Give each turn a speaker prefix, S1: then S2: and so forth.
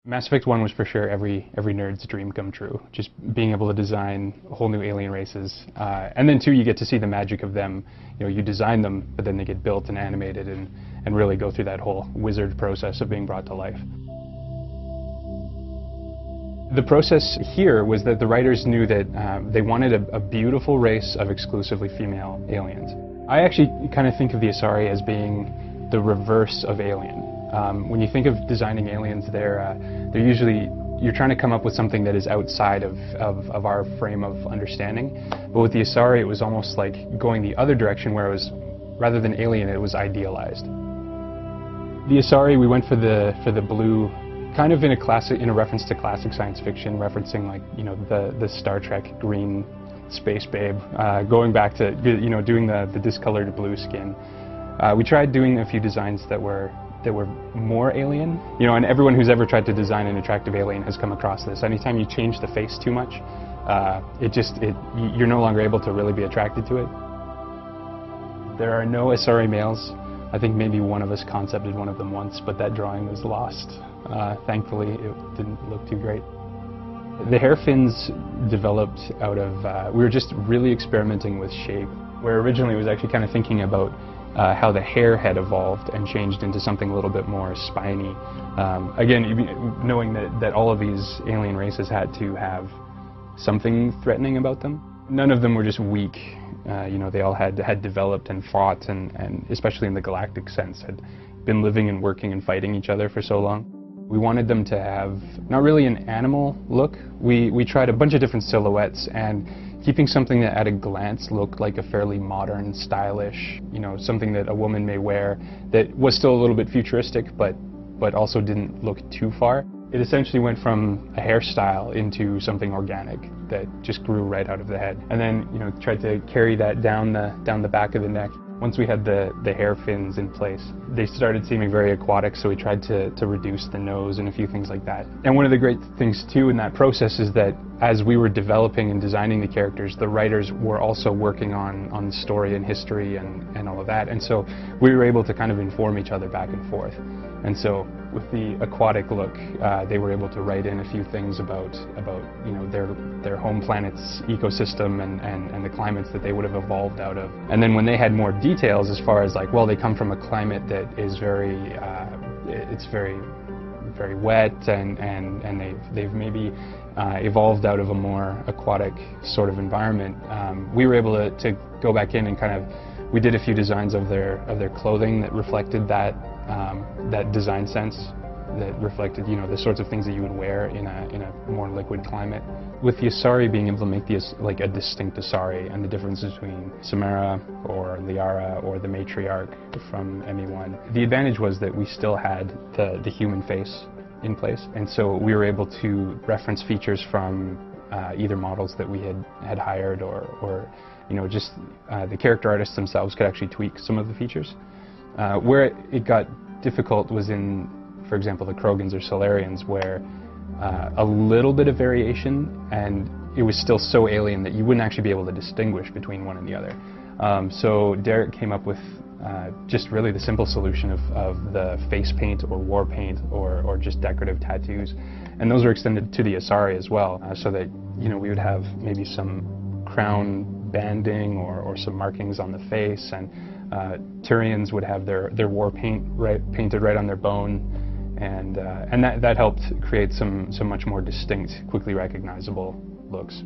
S1: Mass Effect 1 was for sure every nerd's dream come true, just being able to design whole new alien races. And then 2, you get to see the magic of them. You know, you design them, but then they get built and animated and really go through that whole wizard process of being brought to life. The process here was that the writers knew that they wanted a beautiful race of exclusively female aliens. I actually kind of think of the Asari as being the reverse of alien. When you think of designing aliens, they're usually, you're trying to come up with something that is outside of our frame of understanding. But with the Asari, it was almost like going the other direction, where it was, rather than alien, it was idealized. The Asari, we went for the blue, kind of in a reference to classic science fiction, referencing, like, you know, the Star Trek green space babe, going back to, you know, doing the discolored blue skin. We tried doing a few designs that were more alien, you know, and everyone who's ever tried to design an attractive alien has come across this. Anytime you change the face too much, you're no longer able to really be attracted to it. There are no Asari males. I think maybe one of us concepted one of them once, but that drawing was lost. Thankfully, it didn't look too great. The hair fins developed out of, we were just really experimenting with shape, where originally it was actually kind of thinking about how the hair had evolved and changed into something a little bit more spiny. Again, knowing that all of these alien races had to have something threatening about them. None of them were just weak. You know, they all had developed and fought, and especially in the galactic sense, had been living and working and fighting each other for so long. We wanted them to have not really an animal look. We tried a bunch of different silhouettes, and keeping something that at a glance looked like a fairly modern, stylish, you know, something that a woman may wear that was still a little bit futuristic, but also didn't look too far. It essentially went from a hairstyle into something organic that just grew right out of the head. And then, you know, tried to carry that down the back of the neck. Once we had the hair fins in place, they started seeming very aquatic, so we tried to reduce the nose and a few things like that. And one of the great things too in that process is that as we were developing and designing the characters, the writers were also working on story and history and all of that. And so we were able to kind of inform each other back and forth. And so with the aquatic look, they were able to write in a few things about you know, their home planet's ecosystem and the climates that they would have evolved out of. And then when they had more details as far as, like, well, they come from a climate that is very wet, and they've maybe evolved out of a more aquatic sort of environment, we were able to go back in and kind of, we did a few designs of their clothing that reflected that design sense, that reflected, you know, the sorts of things that you would wear in a more liquid climate. With the Asari, being able to make these like a distinct Asari, and the differences between Samara or Liara or the matriarch from ME1, the advantage was that we still had the human face in place, and so we were able to reference features from either models that we had hired, or you know, just the character artists themselves could actually tweak some of the features. Where it got difficult was in, for example, the Krogans or Solarians, where a little bit of variation, and it was still so alien that you wouldn't actually be able to distinguish between one and the other. So Derek came up with just really the simple solution of the face paint or war paint or just decorative tattoos, and those were extended to the Asari as well, so that, you know, we would have maybe some crown banding or some markings on the face, and Turians would have their war paint painted right on their bone, and that helped create some much more distinct, quickly recognizable looks.